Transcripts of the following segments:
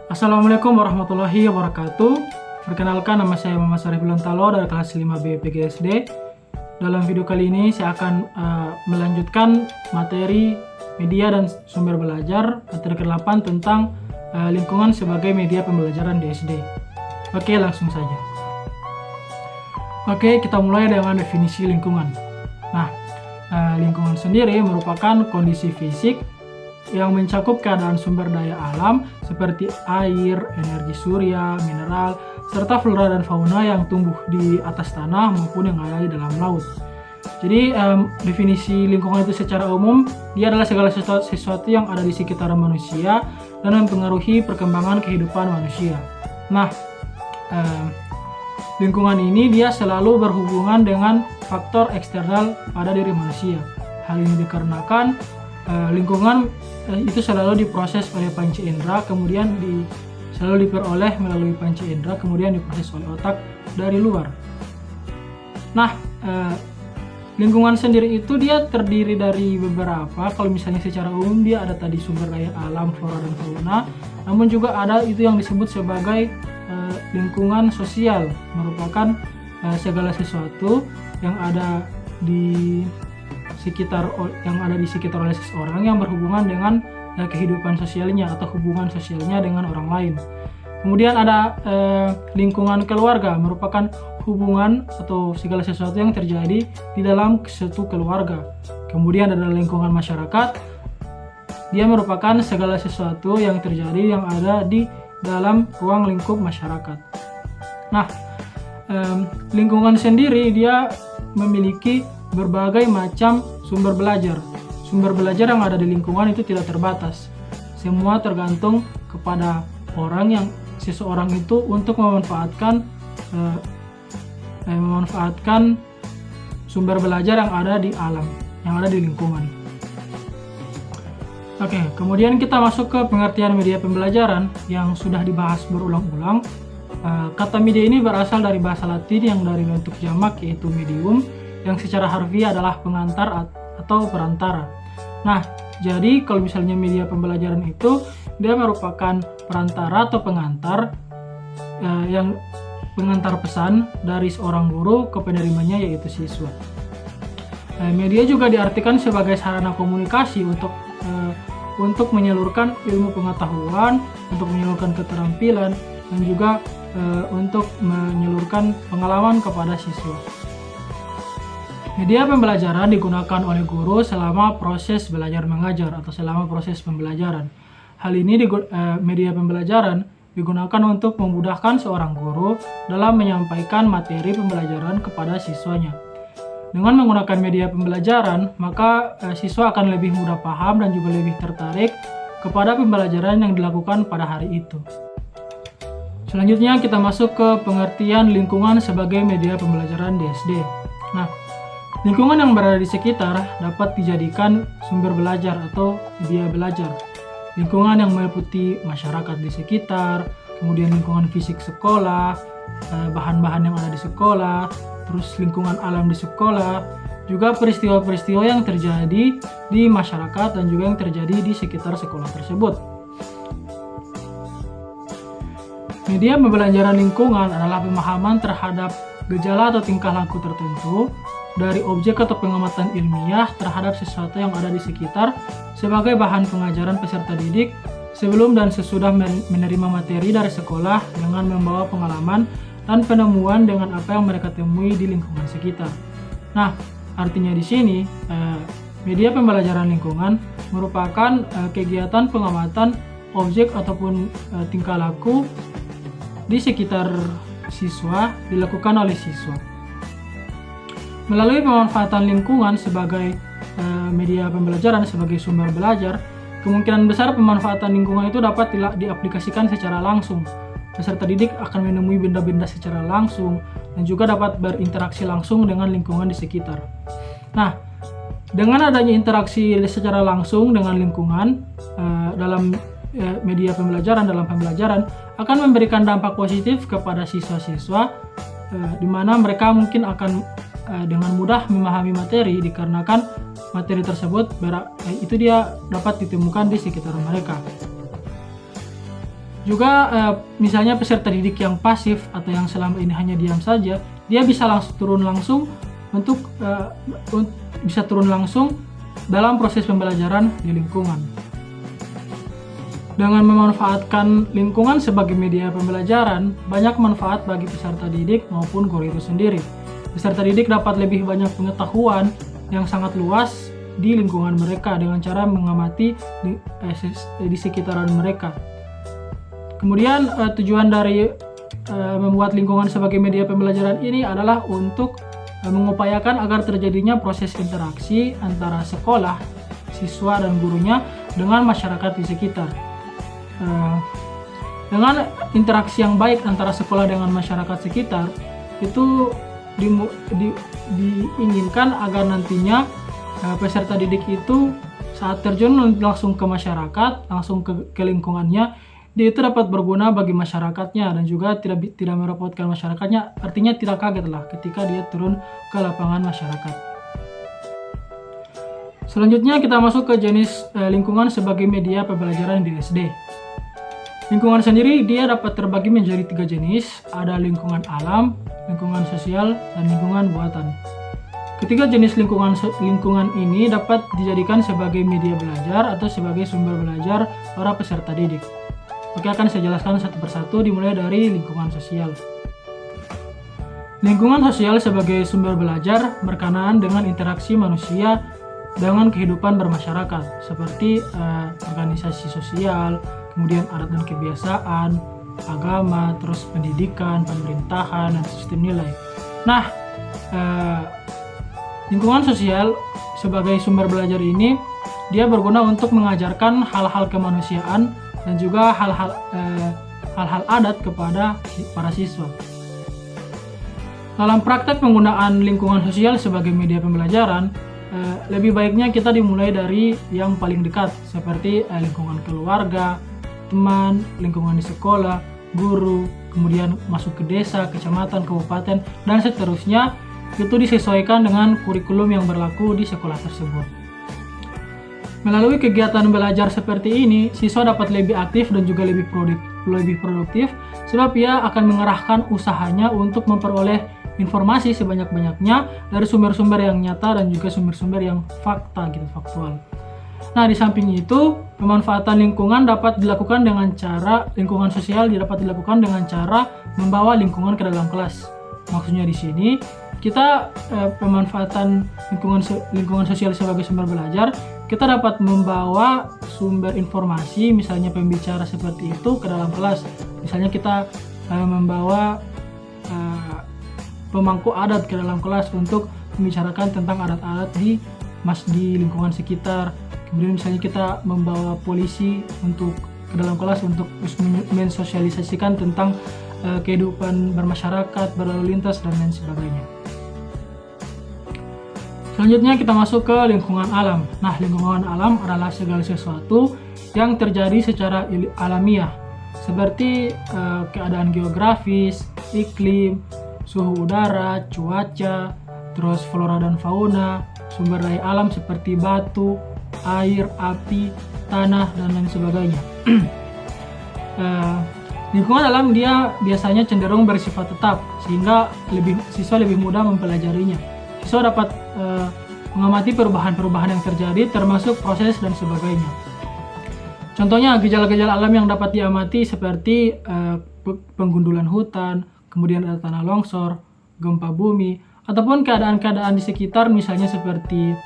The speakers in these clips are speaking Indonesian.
Assalamualaikum warahmatullahi wabarakatuh. Perkenalkan, nama saya Muhammad Syarif Bilontalo dari kelas 5B PGSD. Dalam video kali ini saya akan melanjutkan materi media dan sumber belajar materi ke-8 tentang lingkungan sebagai media pembelajaran di SD. Oke, langsung saja. Oke, kita mulai dengan definisi lingkungan. Nah, lingkungan sendiri merupakan kondisi fisik yang mencakup keadaan sumber daya alam seperti air, energi surya, mineral, serta flora dan fauna yang tumbuh di atas tanah maupun yang ada di dalam laut. Jadi definisi lingkungan itu secara umum, dia adalah segala sesuatu yang ada di sekitar manusia dan mempengaruhi perkembangan kehidupan manusia. Nah, lingkungan ini dia selalu berhubungan dengan faktor eksternal pada diri manusia. Hal ini dikarenakan lingkungan itu selalu diproses oleh panca indera, kemudian selalu diperoleh melalui panca indera, kemudian diproses oleh otak dari luar. Nah, lingkungan sendiri itu dia terdiri dari beberapa. Kalau misalnya secara umum dia ada tadi sumber daya alam, flora dan fauna, namun juga ada itu yang disebut sebagai lingkungan sosial, merupakan segala sesuatu yang ada di sekitar oleh seseorang yang berhubungan dengan kehidupan sosialnya atau hubungan sosialnya dengan orang lain. Kemudian ada lingkungan keluarga, merupakan hubungan atau segala sesuatu yang terjadi di dalam suatu keluarga. Kemudian ada lingkungan masyarakat, dia merupakan segala sesuatu yang terjadi yang ada di dalam ruang lingkup masyarakat. Nah, lingkungan sendiri dia memiliki berbagai macam sumber belajar. Sumber belajar yang ada di lingkungan itu tidak terbatas. Semua tergantung kepada seseorang itu untuk memanfaatkan sumber belajar yang ada di alam, yang ada di lingkungan. Oke, kemudian kita masuk ke pengertian media pembelajaran yang sudah dibahas berulang-ulang. Kata media ini berasal dari bahasa Latin yang dari bentuk jamak yaitu medium, yang secara harfiah adalah pengantar atau perantara. Nah, jadi kalau misalnya media pembelajaran itu dia merupakan perantara atau pengantar yang pengantar pesan dari seorang guru ke penerimanya yaitu siswa. Media juga diartikan sebagai sarana komunikasi untuk menyalurkan ilmu pengetahuan, untuk menyalurkan keterampilan, dan juga untuk menyalurkan pengalaman kepada siswa. Media pembelajaran digunakan oleh guru selama proses belajar mengajar atau selama proses pembelajaran. Hal ini media pembelajaran digunakan untuk memudahkan seorang guru dalam menyampaikan materi pembelajaran kepada siswanya. Dengan menggunakan media pembelajaran, maka siswa akan lebih mudah paham dan juga lebih tertarik kepada pembelajaran yang dilakukan pada hari itu. Selanjutnya kita masuk ke pengertian lingkungan sebagai media pembelajaran di SD. Nah, lingkungan yang berada di sekitar dapat dijadikan sumber belajar atau media belajar. Lingkungan yang meliputi masyarakat di sekitar, kemudian lingkungan fisik sekolah, bahan-bahan yang ada di sekolah, terus lingkungan alam di sekolah, juga peristiwa-peristiwa yang terjadi di masyarakat dan juga yang terjadi di sekitar sekolah tersebut. Media pembelajaran lingkungan adalah pemahaman terhadap gejala atau tingkah laku tertentu dari objek atau pengamatan ilmiah terhadap sesuatu yang ada di sekitar sebagai bahan pengajaran peserta didik sebelum dan sesudah menerima materi dari sekolah dengan membawa pengalaman dan penemuan dengan apa yang mereka temui di lingkungan sekitar. Nah, artinya di sini media pembelajaran lingkungan merupakan kegiatan pengamatan objek ataupun tingkah laku di sekitar siswa dilakukan oleh siswa. Melalui pemanfaatan lingkungan sebagai media pembelajaran, sebagai sumber belajar, kemungkinan besar pemanfaatan lingkungan itu dapat diaplikasikan secara langsung. Peserta didik akan menemui benda-benda secara langsung dan juga dapat berinteraksi langsung dengan lingkungan di sekitar. Nah, dengan adanya interaksi secara langsung dengan lingkungan dalam media pembelajaran, dalam pembelajaran, akan memberikan dampak positif kepada siswa-siswa di mana mereka mungkin akan dengan mudah memahami materi dikarenakan materi tersebut itu dia dapat ditemukan di sekitar mereka. Juga misalnya peserta didik yang pasif atau yang selama ini hanya diam saja, dia bisa turun langsung dalam proses pembelajaran di lingkungan. Dengan memanfaatkan lingkungan sebagai media pembelajaran, banyak manfaat bagi peserta didik maupun guru itu sendiri. Peserta didik dapat lebih banyak pengetahuan yang sangat luas di lingkungan mereka dengan cara mengamati di sekitaran mereka. Kemudian tujuan dari membuat lingkungan sebagai media pembelajaran ini adalah untuk mengupayakan agar terjadinya proses interaksi antara sekolah, siswa dan gurunya dengan masyarakat di sekitar. Dengan interaksi yang baik antara sekolah dengan masyarakat sekitar, itu diinginkan agar nantinya peserta didik itu saat terjun langsung ke masyarakat, langsung ke lingkungannya, dia itu dapat berguna bagi masyarakatnya dan juga tidak merepotkan masyarakatnya, artinya tidak kaget lah ketika dia turun ke lapangan masyarakat. Selanjutnya kita masuk ke jenis lingkungan sebagai media pembelajaran di SD. Lingkungan sendiri dia dapat terbagi menjadi 3 jenis, ada lingkungan alam, lingkungan sosial, dan lingkungan buatan. Ketiga jenis lingkungan ini dapat dijadikan sebagai media belajar atau sebagai sumber belajar para peserta didik. Oke, akan saya jelaskan satu persatu dimulai dari lingkungan sosial. Lingkungan sosial sebagai sumber belajar berkenaan dengan interaksi manusia dengan kehidupan bermasyarakat seperti organisasi sosial, kemudian adat dan kebiasaan, agama, terus pendidikan, pemerintahan, dan sistem nilai. Nah, lingkungan sosial sebagai sumber belajar ini dia berguna untuk mengajarkan hal-hal kemanusiaan dan juga hal-hal adat kepada para siswa. Dalam praktek penggunaan lingkungan sosial sebagai media pembelajaran, lebih baiknya kita dimulai dari yang paling dekat seperti lingkungan keluarga, teman, lingkungan di sekolah, guru, kemudian masuk ke desa, kecamatan, kabupaten, dan seterusnya. Itu disesuaikan dengan kurikulum yang berlaku di sekolah tersebut. Melalui kegiatan belajar seperti ini, siswa dapat lebih aktif dan juga lebih produktif sebab ia akan mengerahkan usahanya untuk memperoleh informasi sebanyak-banyaknya dari sumber-sumber yang nyata dan juga sumber-sumber yang faktual. Nah, di samping itu, pemanfaatan lingkungan dapat dilakukan dengan cara lingkungan sosial dapat dilakukan dengan cara membawa lingkungan ke dalam kelas. Maksudnya di sini kita pemanfaatan lingkungan sosial sebagai sumber belajar, kita dapat membawa sumber informasi, misalnya pembicara seperti itu ke dalam kelas. Misalnya kita membawa pemangku adat ke dalam kelas untuk membicarakan tentang adat-adat di lingkungan sekitar. Kemudian misalnya kita membawa polisi ke dalam kelas untuk mensosialisasikan tentang kehidupan bermasyarakat, berlalu lintas, dan lain sebagainya. Selanjutnya kita masuk ke lingkungan alam. Nah, lingkungan alam adalah segala sesuatu yang terjadi secara alamiah, seperti keadaan geografis, iklim, suhu udara, cuaca, terus flora dan fauna, sumber daya alam seperti batu, air, api, tanah, dan lain sebagainya. Lingkungan alam dia biasanya cenderung bersifat tetap, sehingga siswa lebih mudah mempelajarinya. Siswa dapat mengamati perubahan-perubahan yang terjadi, termasuk proses dan sebagainya. Contohnya gejala-gejala alam yang dapat diamati seperti penggundulan hutan, kemudian ada tanah longsor, gempa bumi, ataupun keadaan-keadaan di sekitar, misalnya seperti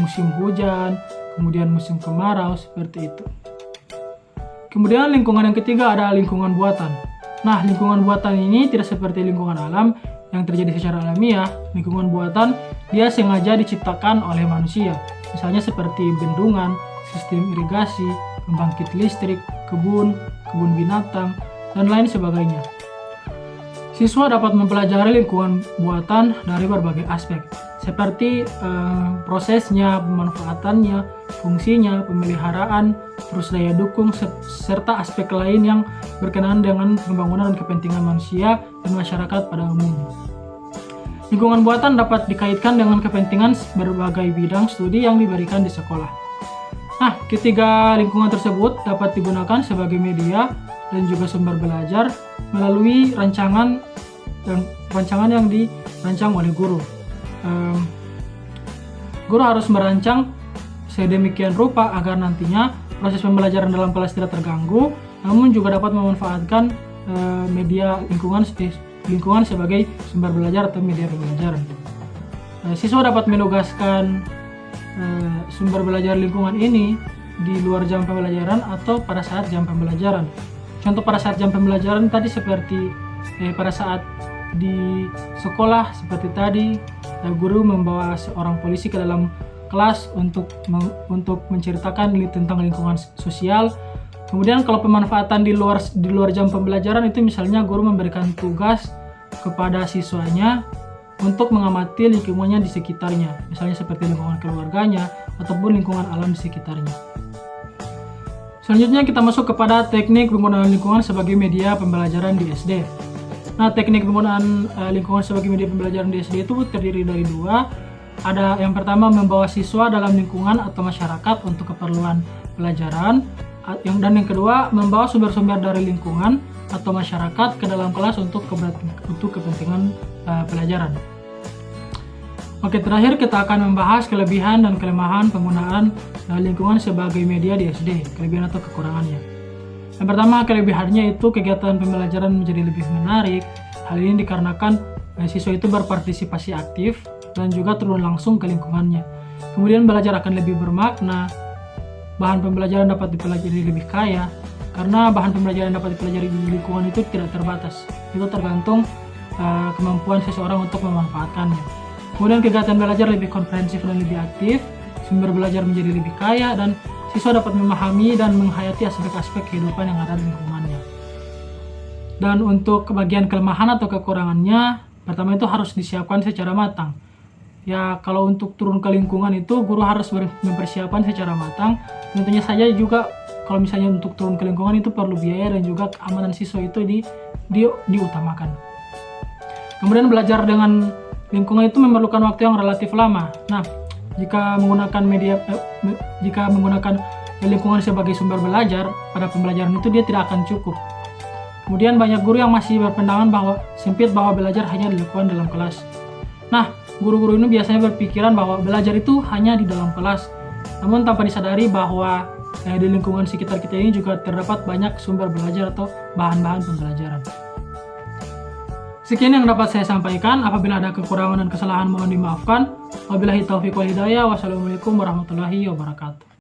musim hujan, kemudian musim kemarau, seperti itu. Kemudian lingkungan yang ketiga ada lingkungan buatan. Nah, lingkungan buatan ini tidak seperti lingkungan alam yang terjadi secara alamiah. Lingkungan buatan dia sengaja diciptakan oleh manusia, misalnya seperti bendungan, sistem irigasi, pembangkit listrik, kebun binatang, dan lain sebagainya. Siswa dapat mempelajari lingkungan buatan dari berbagai aspek, seperti prosesnya, pemanfaatannya, fungsinya, pemeliharaan, terus daya dukung, serta aspek lain yang berkenaan dengan pembangunan dan kepentingan manusia dan masyarakat pada umumnya. Lingkungan buatan dapat dikaitkan dengan kepentingan berbagai bidang studi yang diberikan di sekolah. Nah, ketiga lingkungan tersebut dapat digunakan sebagai media dan juga sumber belajar melalui rancangan yang dirancang oleh guru. Guru harus merancang sedemikian rupa agar nantinya proses pembelajaran dalam kelas tidak terganggu, namun juga dapat memanfaatkan media lingkungan sebagai sumber belajar atau media pembelajaran. Siswa dapat menugaskan sumber belajar lingkungan ini di luar jam pembelajaran atau pada saat jam pembelajaran. Contoh pada saat jam pembelajaran tadi seperti pada saat di sekolah seperti tadi, guru membawa seorang polisi ke dalam kelas untuk menceritakan tentang lingkungan sosial. Kemudian kalau pemanfaatan di luar jam pembelajaran itu misalnya guru memberikan tugas kepada siswanya untuk mengamati lingkungannya di sekitarnya, misalnya seperti lingkungan keluarganya ataupun lingkungan alam di sekitarnya. Selanjutnya kita masuk kepada teknik penggunaan lingkungan sebagai media pembelajaran di SD. Nah, teknik penggunaan lingkungan sebagai media pembelajaran di SD itu terdiri dari dua. Ada yang pertama, membawa siswa dalam lingkungan atau masyarakat untuk keperluan pelajaran. Dan yang kedua, membawa sumber-sumber dari lingkungan atau masyarakat ke dalam kelas untuk kepentingan pelajaran. Oke, terakhir kita akan membahas kelebihan dan kelemahan penggunaan lingkungan sebagai media di SD, kelebihan atau kekurangannya. Yang pertama, kelebihannya itu kegiatan pembelajaran menjadi lebih menarik. Hal ini dikarenakan siswa itu berpartisipasi aktif dan juga turun langsung ke lingkungannya. Kemudian belajar akan lebih bermakna, bahan pembelajaran dapat dipelajari lebih kaya, karena bahan pembelajaran dapat dipelajari di lingkungan itu tidak terbatas. Itu tergantung kemampuan seseorang untuk memanfaatkannya. Kemudian kegiatan belajar lebih komprehensif dan lebih aktif, sumber belajar menjadi lebih kaya, dan siswa dapat memahami dan menghayati aspek-aspek kehidupan yang ada di lingkungannya. Dan untuk bagian kelemahan atau kekurangannya, pertama itu harus disiapkan secara matang. Ya, kalau untuk turun ke lingkungan itu guru harus mempersiapkan secara matang. Tentunya saja juga kalau misalnya untuk turun ke lingkungan itu perlu biaya dan juga keamanan siswa itu diutamakan. Kemudian belajar dengan lingkungan itu memerlukan waktu yang relatif lama. Nah, jika menggunakan lingkungan sebagai sumber belajar pada pembelajaran itu dia tidak akan cukup. Kemudian banyak guru yang masih berpandangan bahwa belajar hanya dilakukan dalam kelas. Nah, guru-guru ini biasanya berpikiran bahwa belajar itu hanya di dalam kelas, namun tanpa disadari bahwa di lingkungan sekitar kita ini juga terdapat banyak sumber belajar atau bahan-bahan pembelajaran. Sekian yang dapat saya sampaikan. Apabila ada kekurangan dan kesalahan mohon dimaafkan. Wabillahi taufiq wal hidayah. Wassalamualaikum warahmatullahi wabarakatuh.